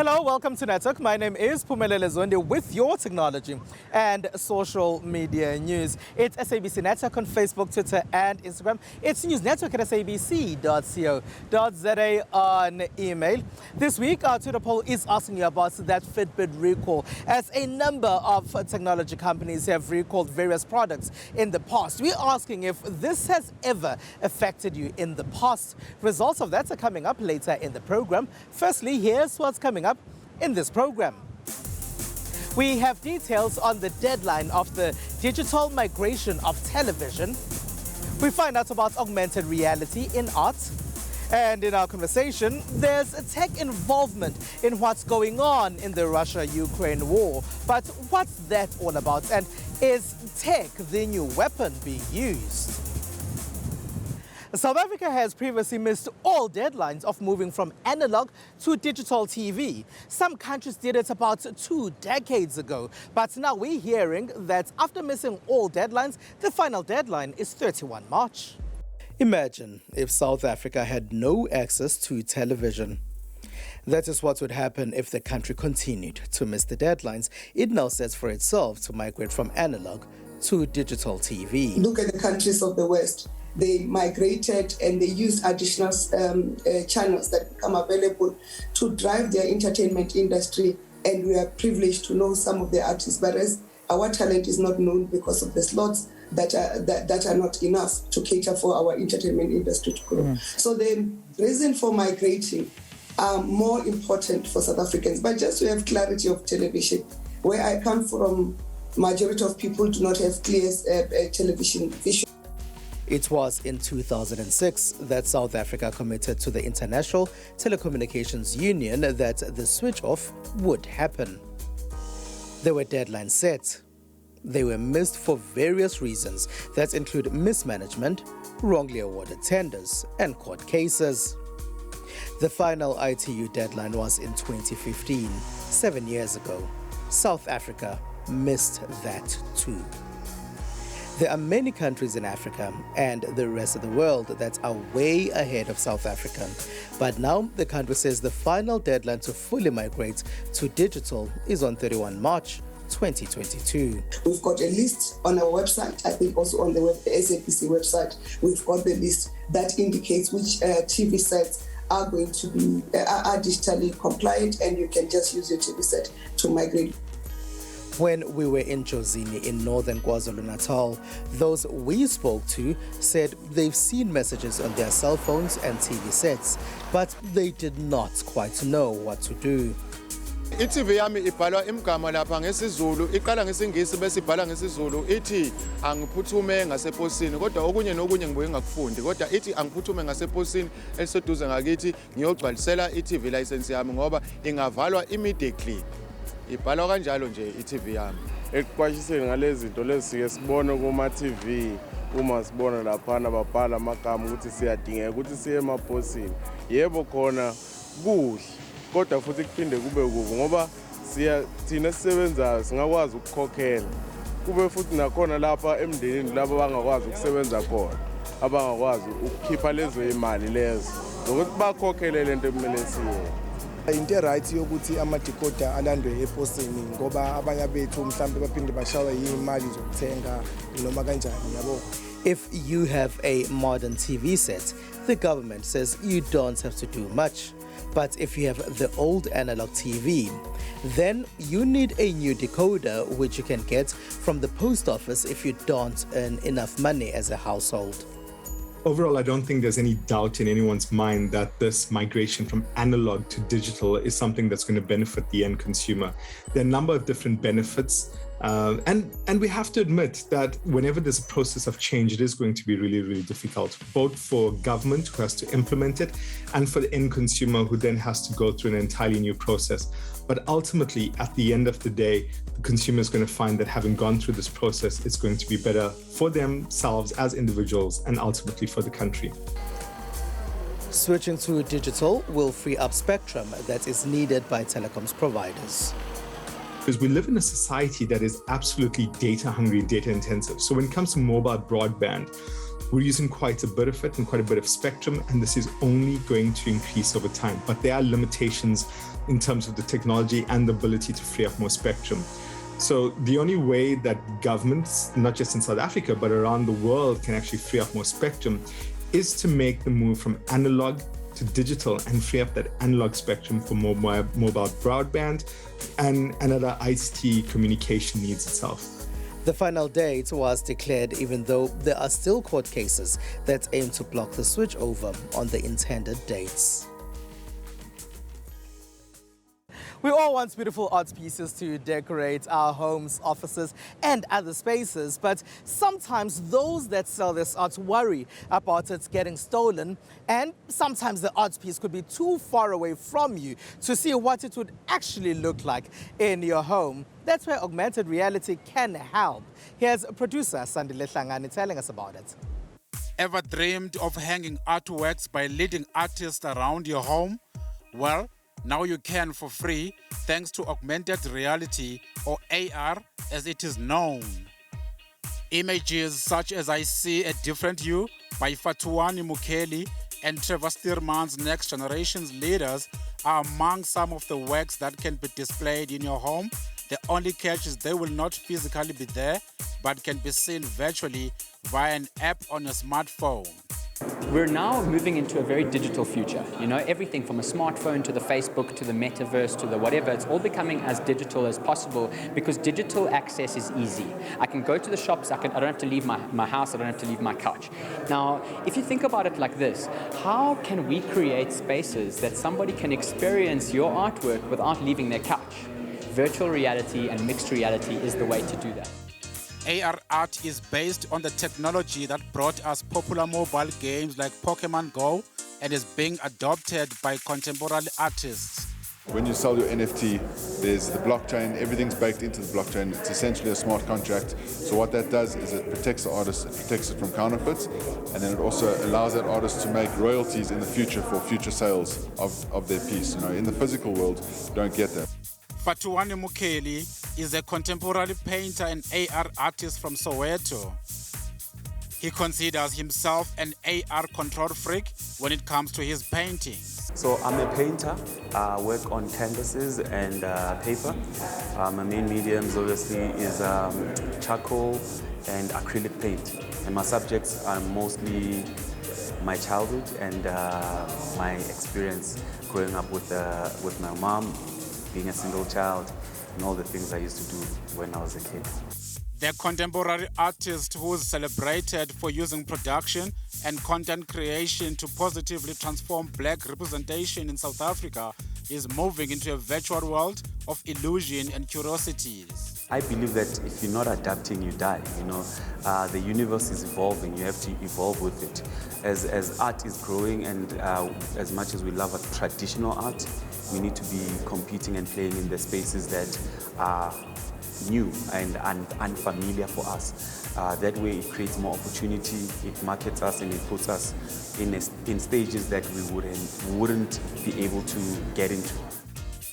Hello, welcome to Network. My name is Phumelele Zondi with your technology and social media news. It's SABC Network on Facebook, Twitter and Instagram. It's News Network at sabc.co.za on email. This week, our Twitter poll is asking you about that Fitbit recall, as a number of technology companies have recalled various products in the past. We're asking if this has ever affected you in the past. Results of that are coming up later in the program. Firstly, here's what's coming up in this program. We have details on the deadline of the digital migration of television. We find out about augmented reality in art. And in our conversation, there's tech involvement in what's going on in the Russia-Ukraine war. But what's that all about? And is tech the new weapon being used? South Africa has previously missed all deadlines of moving from analog to digital TV. Some countries did it about 2 decades ago. But now we're hearing that after missing all deadlines, the final deadline is 31 March. Imagine if South Africa had no access to television. That is what would happen if the country continued to miss the deadlines it now sets for itself to migrate from analog to digital TV. Look at the countries of the West. They migrated and they used additional channels that become available to drive their entertainment industry, and we are privileged to know some of the artists, but as our talent is not known because of the slots that are not enough to cater for our entertainment industry to grow. So the reason for migrating are more important for South Africans. But just to have clarity of television, where I come from, majority of people do not have clear television vision. It was in 2006 that South Africa committed to the International Telecommunications Union that the switch-off would happen. There were deadlines set. They were missed for various reasons that include mismanagement, wrongly awarded tenders, and court cases. The final ITU deadline was in 2015, 7 years ago. South Africa missed that too. There are many countries in Africa and the rest of the world that are way ahead of South Africa. But now the country says the final deadline to fully migrate to digital is on 31 March 2022. We've got a list on our website, I think also on the SABC website. We've got the list that indicates which TV sets are going to be are digitally compliant, and you can just use your TV set to migrate. When we were in Jozini in northern KwaZulu-Natal, those we spoke to said they've seen messages on their cell phones and TV sets, but they did not quite know what to do. I-TV yami ibhalwa imigama lapha ngesiZulu, iqala ngesingisi bese ibhala ngesiZulu, ithi angiphuthume ngaseposini, kodwa okunye nokunye ngibuye ngakufundi, kodwa ithi angiphuthume ngaseposini eliseduze ngakithi ngiyogcwalisela i-TV license yami ngoba ingavalwa immediately. Ibhalwa kanjalo nje i-TV yami. Ekuqwashiseni ngalezi zinto lezi sike sibone kuma-TV, uma sibona laphana babhala amagama ukuthi siyadingeka ukuthi siye emaposini. Yebo khona kuhle, kodwa futhi kuphinde kube kubi ngoba thina sisebenzayo singakwazi ukukhokhela. Kube futhi nakhona lapha emndenini labo bangakwazi ukusebenza khona, abangakwazi ukukhipha lezo imali lezo nokuthi bakhokhele lento ekumele siye. Into right yokuthi ama-decoder alandwe eposini ngoba abanye bethu mhlambe baphinde bashawe yimali zokuthenga noma kanjani yabo. If you have a modern TV set, the government says you don't have to do much. But if you have the old analog TV, then you need a new decoder which you can get from the post office if you don't earn enough money as a household. Overall, I don't think there's any doubt in anyone's mind that this migration from analog to digital is something that's going to benefit the end consumer. There are a number of different benefits. And we have to admit that whenever there's a process of change, it is going to be really, really difficult, both for government who has to implement it and for the end consumer who then has to go through an entirely new process. But ultimately, at the end of the day, the consumer is going to find that having gone through this process, it's going to be better for themselves as individuals and ultimately for the country. Switching to digital will free up spectrum that is needed by telecoms providers. Because we live in a society that is absolutely data hungry, data intensive. So when it comes to mobile broadband, we're using quite a bit of it and quite a bit of spectrum, and this is only going to increase over time. But there are limitations in terms of the technology and the ability to free up more spectrum. So the only way that governments, not just in South Africa, but around the world, can actually free up more spectrum is to make the move from analog to digital and free up that analog spectrum for more mobile broadband and other ICT communication needs itself. The final date was declared, even though there are still court cases that aim to block the switchover on the intended dates. We all want beautiful art pieces to decorate our homes, offices, and other spaces, but sometimes those that sell this art worry about it getting stolen, and sometimes the art piece could be too far away from you to see what it would actually look like in your home. That's where augmented reality can help. Here's producer Sandile Hlangani telling us about it. Ever dreamed of hanging artworks by leading artists around your home? Well, now you can for free thanks to augmented reality, or AR as it is known. Images such as I See a Different You by Fatuani Mukeli and Trevor Stearman's Next Generation's Leaders are among some of the works that can be displayed in your home. The only catch is they will not physically be there, but can be seen virtually via an app on your smartphone. We're now moving into a very digital future. You know, everything from a smartphone to the Facebook to the metaverse to the whatever, it's all becoming as digital as possible because digital access is easy. I can go to the shops, I don't have to leave my house, I don't have to leave my couch. Now, if you think about it like this, how can we create spaces that somebody can experience your artwork without leaving their couch? Virtual reality and mixed reality is the way to do that. AR art is based on the technology that brought us popular mobile games like Pokemon Go and is being adopted by contemporary artists. When you sell your NFT, there's the blockchain, everything's baked into the blockchain. It's essentially a smart contract. So what that does is it protects the artist, it protects it from counterfeits, and then it also allows that artist to make royalties in the future for future sales of their piece. You know, in the physical world, you don't get that. Fatuani Mukeli is a contemporary painter and AR artist from Soweto. He considers himself an AR control freak when it comes to his paintings. So I'm a painter. I work on canvases and paper. My main mediums obviously is charcoal and acrylic paint. And my subjects are mostly my childhood and my experience growing up with my mom, being a single child, and all the things I used to do when I was a kid. The contemporary artist who is celebrated for using production and content creation to positively transform black representation in South Africa is moving into a virtual world of illusion and curiosities. I believe that if you're not adapting, you die. You know, the universe is evolving. You have to evolve with it. As art is growing, and as much as we love traditional art, we need to be competing and playing in the spaces that are new and unfamiliar for us. That way it creates more opportunity, it markets us, and it puts us in stages that we wouldn't be able to get into.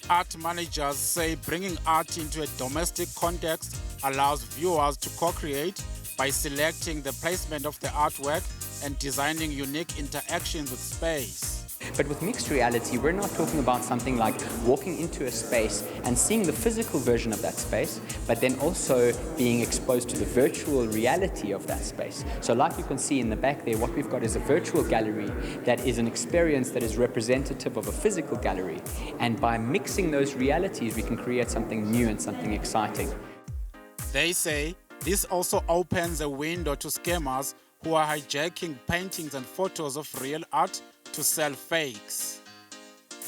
Art managers say bringing art into a domestic context allows viewers to co-create by selecting the placement of the artwork and designing unique interactions with space. But with mixed reality, we're not talking about something like walking into a space and seeing the physical version of that space, but then also being exposed to the virtual reality of that space. So like you can see in the back there, what we've got is a virtual gallery that is an experience that is representative of a physical gallery. And by mixing those realities, we can create something new and something exciting. They say this also opens a window to scammers who are hijacking paintings and photos of real art to sell fakes.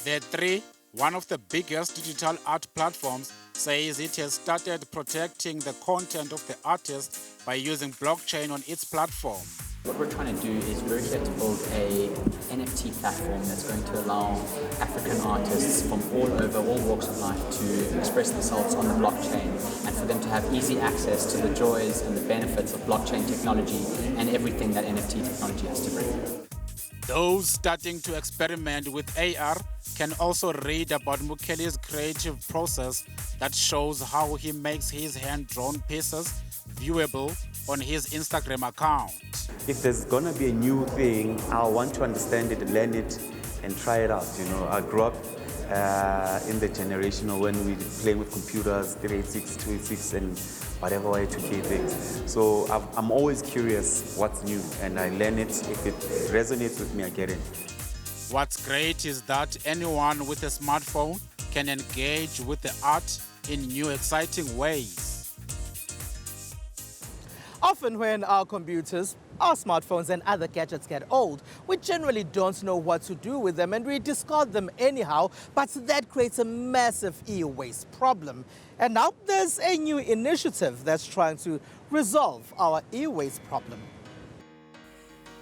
The3, one of the biggest digital art platforms, says it has started protecting the content of the artist by using blockchain on its platform. What we're trying to do is we're here to build a NFT platform that's going to allow African artists from all over, all walks of life to express themselves on the blockchain and for them to have easy access to the joys and the benefits of blockchain technology and everything that NFT technology has to bring. Those starting to experiment with AR can also read about Mukeli's creative process that shows how he makes his hand-drawn pieces viewable on his Instagram account. If there's gonna be a new thing, I want to understand it, learn it, and try it out. You know, I grew up in the generation of when we playing with computers, 386, 286, and whatever Y2K things. So I'm always curious what's new, and I learn it. If it resonates with me, I get it. What's great is that anyone with a smartphone can engage with the art in new exciting ways. Often when our computers, our smartphones and other gadgets get old, we generally don't know what to do with them and we discard them anyhow, but that creates a massive e-waste problem. And now there's a new initiative that's trying to resolve our e-waste problem.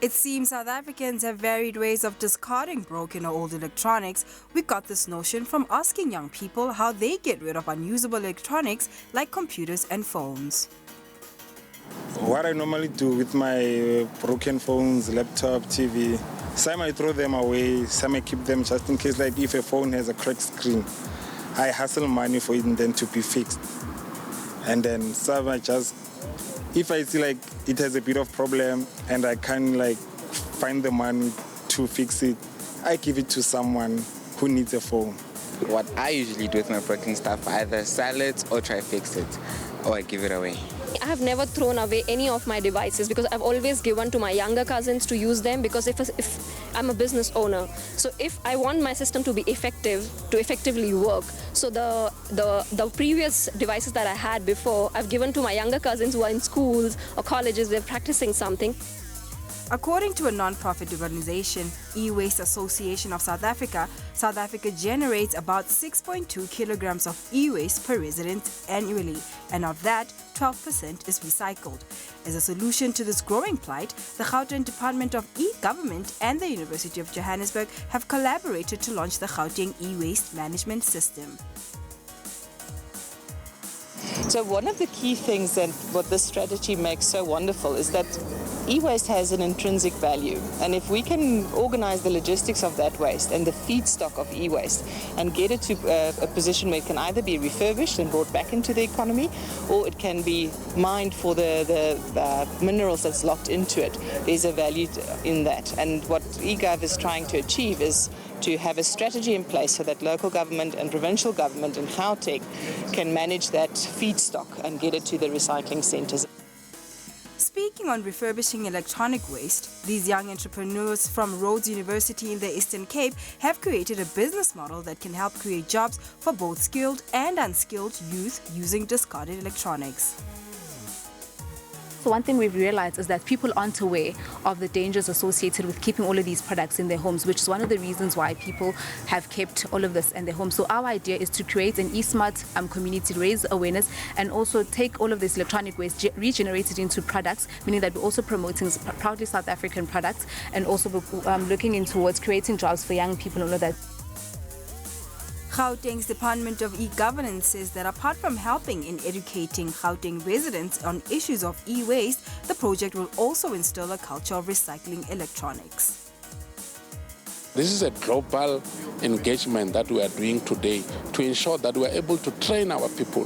It seems South Africans have varied ways of discarding broken or old electronics. We got this notion from asking young people how they get rid of unusable electronics like computers and phones. What I normally do with my broken phones, laptop, TV, some I throw them away, some I keep them just in case, like if a phone has a cracked screen, I hustle money for it and then to be fixed. And then some I just, if I see like it has a bit of problem and I can't like find the money to fix it, I give it to someone who needs a phone. What I usually do with my broken stuff, I either sell it or try fix it, or I give it away. I have never thrown away any of my devices because I've always given to my younger cousins to use them, because if I'm a business owner, so if I want my system to be effective, to effectively work, so the previous devices that I had before, I've given to my younger cousins who are in schools or colleges, they're practicing something. According to a non-profit organization, E-Waste Association of South Africa generates about 6.2 kilograms of e-waste per resident annually, and of that, 12% is recycled. As a solution to this growing plight, the Gauteng Department of E-Government and the University of Johannesburg have collaborated to launch the Gauteng e-waste management system. So one of the key things and what this strategy makes so wonderful is that e-waste has an intrinsic value, and if we can organize the logistics of that waste and the feedstock of e-waste and get it to a position where it can either be refurbished and brought back into the economy, or it can be mined for the minerals that's locked into it, there's a value in that. And what eGov is trying to achieve is to have a strategy in place so that local government and provincial government in Gauteng can manage that feedstock and get it to the recycling centres. Speaking on refurbishing electronic waste, these young entrepreneurs from Rhodes University in the Eastern Cape have created a business model that can help create jobs for both skilled and unskilled youth using discarded electronics. So one thing we've realized is that people aren't aware of the dangers associated with keeping all of these products in their homes, which is one of the reasons why people have kept all of this in their homes. So our idea is to create an e-smart community, raise awareness, and also take all of this electronic waste, regenerate it into products, meaning that we're also promoting proudly South African products, and also looking in towards creating jobs for young people and all of that. Gauteng's Department of E-Governance says that apart from helping in educating Gauteng residents on issues of e-waste, the project will also instill a culture of recycling electronics. This is a global engagement that we are doing today to ensure that we are able to train our people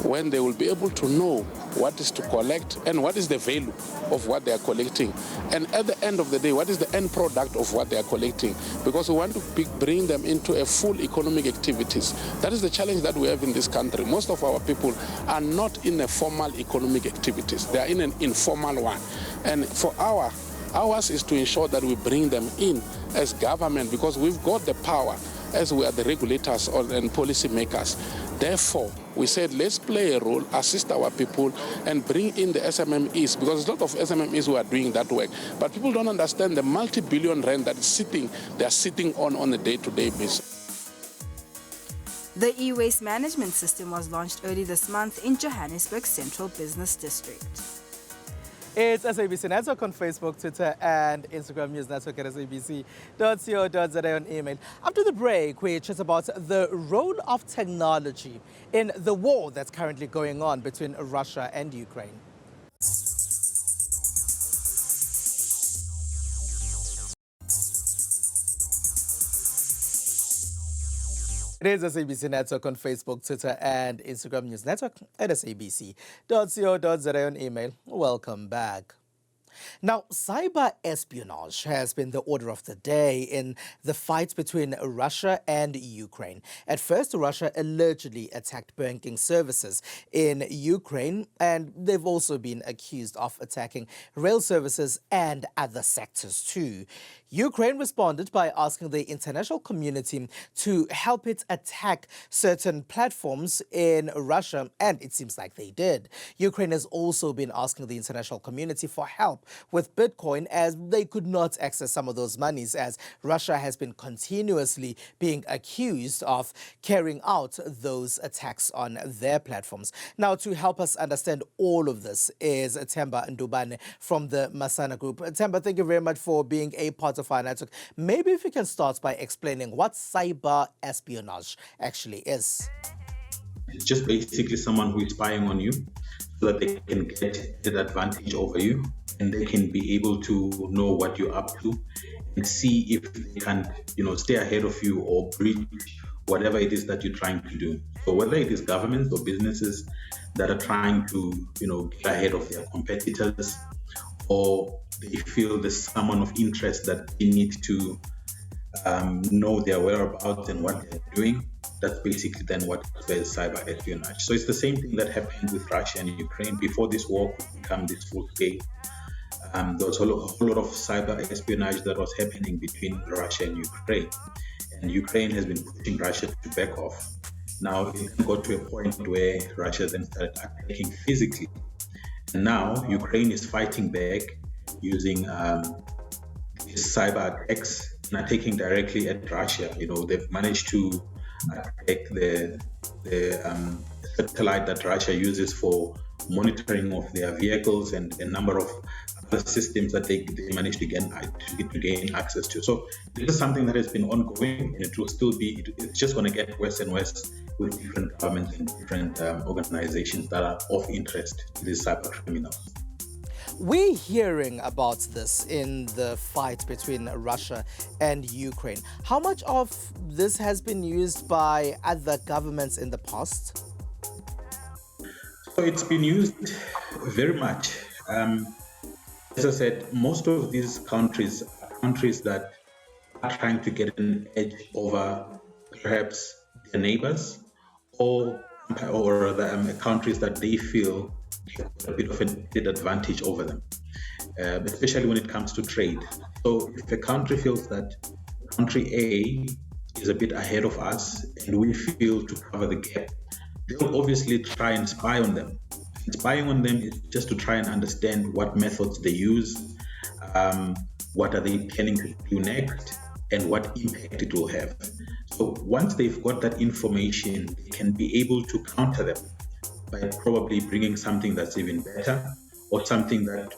when they will be able to know what is to collect and what is the value of what they are collecting. And at the end of the day, what is the end product of what they are collecting? Because we want to bring them into a full economic activities. That is the challenge that we have in this country. Most of our people are not in a formal economic activities. They are in an informal one. And for ours is to ensure that we bring them in as government, because we've got the power as we are the regulators and policy makers. Therefore, we said let's play a role, assist our people and bring in the SMMEs, because a lot of SMMEs who are doing that work. But people don't understand the multi-billion rand that is they are sitting on a day-to-day basis. The e-waste management system was launched early this month in Johannesburg's Central Business District. It's SABC Network on Facebook, Twitter, and Instagram. News Network at sabc.co.za on email. After the break, we chat about the role of technology in the war that's currently going on between Russia and Ukraine. It is SABC Network on Facebook, Twitter, and Instagram. News Network at sabc.co.za on email. Welcome back. Now, cyber espionage has been the order of the day in the fight between Russia and Ukraine. At first, Russia allegedly attacked banking services in Ukraine, and they've also been accused of attacking rail services and other sectors too. Ukraine responded by asking the international community to help it attack certain platforms in Russia, and it seems like they did. Ukraine has also been asking the international community for help with Bitcoin, as they could not access some of those monies, as Russia has been continuously being accused of carrying out those attacks on their platforms. Now, to help us understand all of this is Themba Ndubane from the Masana Group. Themba, thank you very much for being a part of our network. Maybe if you can start by explaining what cyber espionage actually is. It's just basically someone who is spying on you so that they can get an advantage over you, and they can be able to know what you're up to and see if they can, stay ahead of you or breach whatever it is that you're trying to do. So whether it is governments or businesses that are trying to, get ahead of their competitors, or they feel there's someone of interest that they need to know their whereabouts and what they're doing, that's basically then what is cyber espionage. So it's the same thing that happened with Russia and Ukraine. Before this war could become this full scale, there was a whole lot of cyber espionage that was happening between Russia and Ukraine. And Ukraine has been pushing Russia to back off. Now it got to a point where Russia then started attacking physically. And now Ukraine is fighting back using cyber attacks and attacking directly at Russia. They've managed to attack the satellite that Russia uses for monitoring of their vehicles and a number of other systems that they managed to gain access to. So this is something that has been ongoing, and it will still be, it's just going to get worse and worse with different governments and different organizations that are of interest to these cyber criminals. We're hearing about this in the fight between Russia and Ukraine. How much of this has been used by other governments in the past? So it's been used very much. As I said, most of these countries are countries that are trying to get an edge over perhaps their neighbors or the countries that they feel have a bit of an advantage over them, especially when it comes to trade. So if a country feels that country A is a bit ahead of us and we feel to cover the gap, they'll obviously try and spy on them. And spying on them is just to try and understand what methods they use, what are they planning to do next, and what impact it will have. So once they've got that information, they can be able to counter them by probably bringing something that's even better, or something that,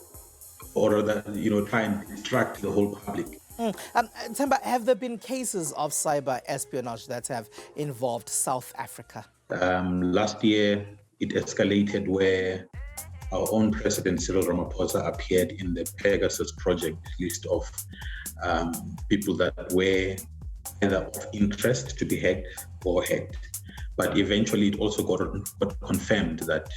try and distract the whole public. Themba, have there been cases of cyber espionage that have involved South Africa? Last year, it escalated where our own President Cyril Ramaphosa appeared in the Pegasus project list of people that were either of interest to be hacked or hacked. But eventually, it also got confirmed that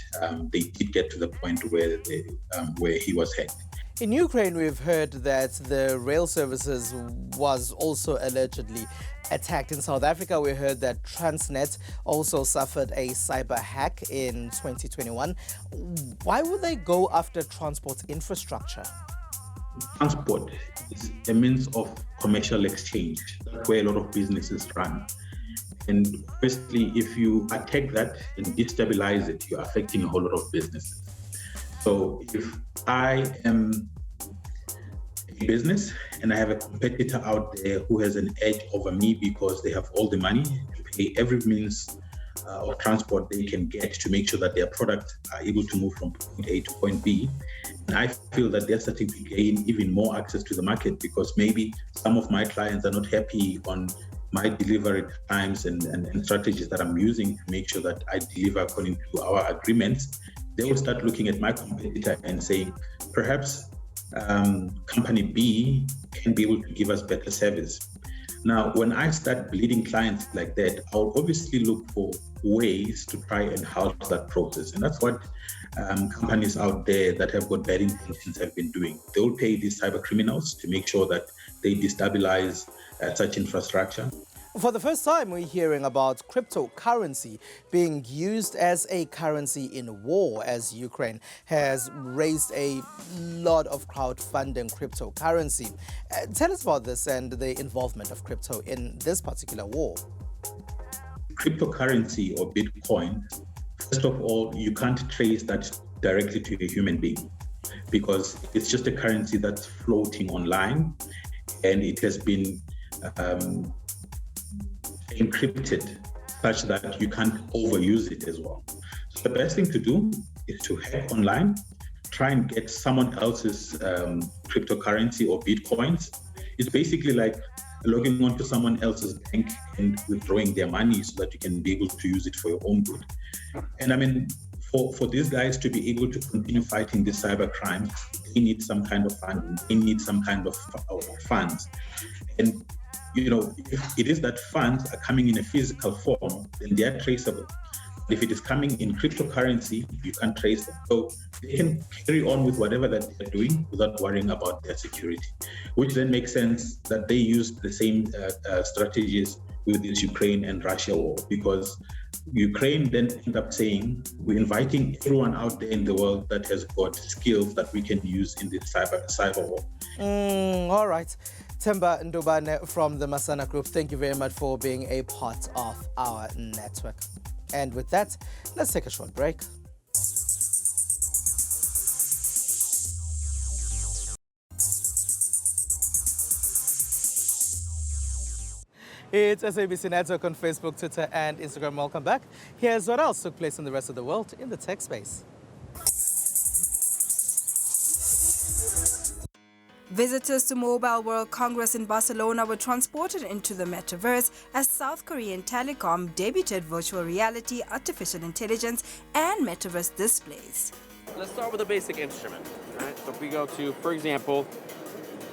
they did get to the point where he was hacked. In Ukraine, we've heard that the rail services was also allegedly attacked. In South Africa, we heard that Transnet also suffered a cyber hack in 2021. Why would they go after transport infrastructure? Transport is a means of commercial exchange. That's where a lot of businesses run. And obviously, if you attack that and destabilize it, you're affecting a whole lot of businesses. So if I am a business and I have a competitor out there who has an edge over me because they have all the money to pay every means of transport they can get to make sure that their products are able to move from point A to point B, and I feel that they're starting to gain even more access to the market because maybe some of my clients are not happy on my delivery times and strategies that I'm using to make sure that I deliver according to our agreements. They will start looking at my competitor and saying, perhaps company B can be able to give us better service. Now, when I start bleeding clients like that, I'll obviously look for ways to try and halt that process. And that's what companies out there that have got bad intentions have been doing. They will pay these cyber criminals to make sure that they destabilize such infrastructure. For the first time, we're hearing about cryptocurrency being used as a currency in war, as Ukraine has raised a lot of crowdfunding cryptocurrency. Tell us about this and the involvement of crypto in this particular war. Cryptocurrency or Bitcoin, first of all, you can't trace that directly to a human being because it's just a currency that's floating online and it has been encrypted such that you can't overuse it as well. So the best thing to do is to hack online, try and get someone else's cryptocurrency or Bitcoins. It's basically like logging onto someone else's bank and withdrawing their money so that you can be able to use it for your own good. And I mean, for these guys to be able to continue fighting this cyber crime, they need some kind of funding, they need some kind of funds. And you know, if it is that funds are coming in a physical form, then they are traceable. If it is coming in cryptocurrency, you can't trace them. So they can carry on with whatever that they're doing without worrying about their security, which then makes sense that they use the same strategies with this Ukraine and Russia war, because Ukraine then end up saying, we're inviting everyone out there in the world that has got skills that we can use in this cyber war. All right. Themba Ndubane from the Masana Group, thank you very much for being a part of our network. And with that, let's take a short break. It's SABC Network on Facebook, Twitter, and Instagram. Welcome back. Here's what else took place in the rest of the world in the tech space. Visitors to Mobile World Congress in Barcelona were transported into the metaverse as South Korean telecom debuted virtual reality, artificial intelligence, and metaverse displays. Let's start with a basic instrument. Right? So if we go to, for example,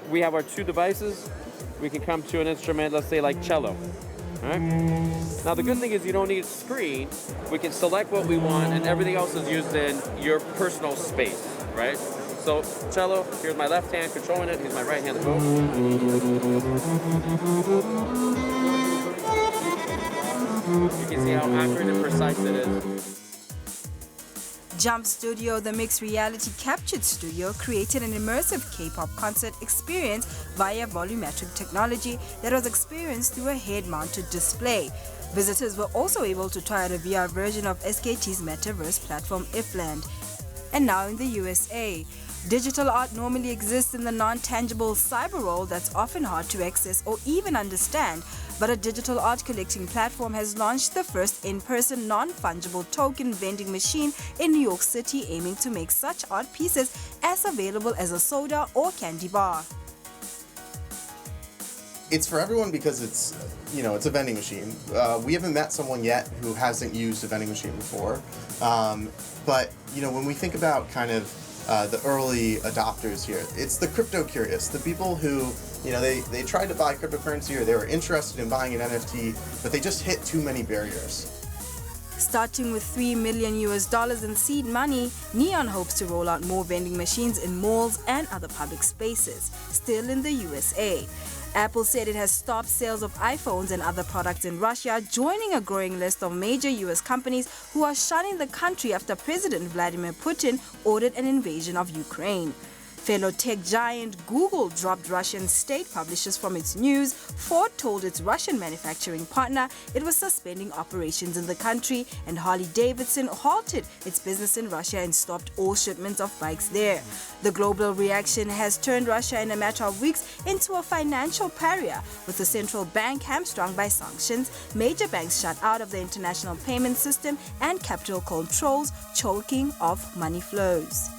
we have our two devices. We can come to an instrument, let's say like cello. Right? Now the good thing is you don't need a screen. We can select what we want, and everything else is used in your personal space, right? So cello, here's my left hand controlling it, here's my right hand. You can see how accurate and precise it is. Jump Studio, the mixed reality captured studio, created an immersive K-pop concert experience via volumetric technology that was experienced through a head-mounted display. Visitors were also able to try out a VR version of SKT's metaverse platform Ifland. And now in the USA, digital art normally exists in the non-tangible cyber world that's often hard to access or even understand, but a digital art collecting platform has launched the first in-person non-fungible token vending machine in New York City, aiming to make such art pieces as available as a soda or candy bar. It's for everyone because it's a vending machine. We haven't met someone yet who hasn't used a vending machine before, but when we think about kind of the early adopters here, it's the crypto curious, the people who they tried to buy cryptocurrency or they were interested in buying an NFT, but they just hit too many barriers. Starting with $3 million in seed money, Neon hopes to roll out more vending machines in malls and other public spaces, still in the USA. Apple said it has stopped sales of iPhones and other products in Russia, joining a growing list of major US companies who are shunning the country after President Vladimir Putin ordered an invasion of Ukraine. Fellow tech giant Google dropped Russian state publishers from its news. Ford told its Russian manufacturing partner it was suspending operations in the country, and Harley-Davidson halted its business in Russia and stopped all shipments of bikes there. The global reaction has turned Russia in a matter of weeks into a financial pariah, with the central bank hamstrung by sanctions, major banks shut out of the international payment system, and capital controls choking off money flows.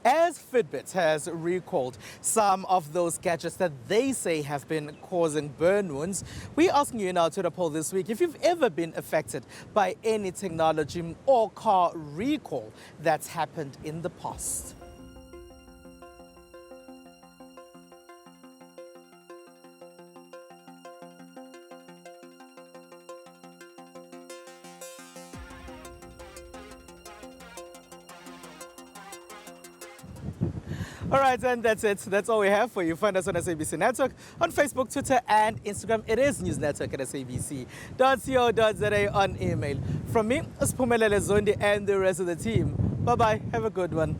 As Fitbit has recalled some of those gadgets that they say have been causing burn wounds. We're asking you in our Twitter poll this week if you've ever been affected by any technology or car recall that's happened in the past. All right, and that's it. That's all we have for you. Find us on SABC Network, on Facebook, Twitter, and Instagram. It is News Network at sabc.co.za, on email. From me, Spumelele Zondi, and the rest of the team. Bye-bye. Have a good one.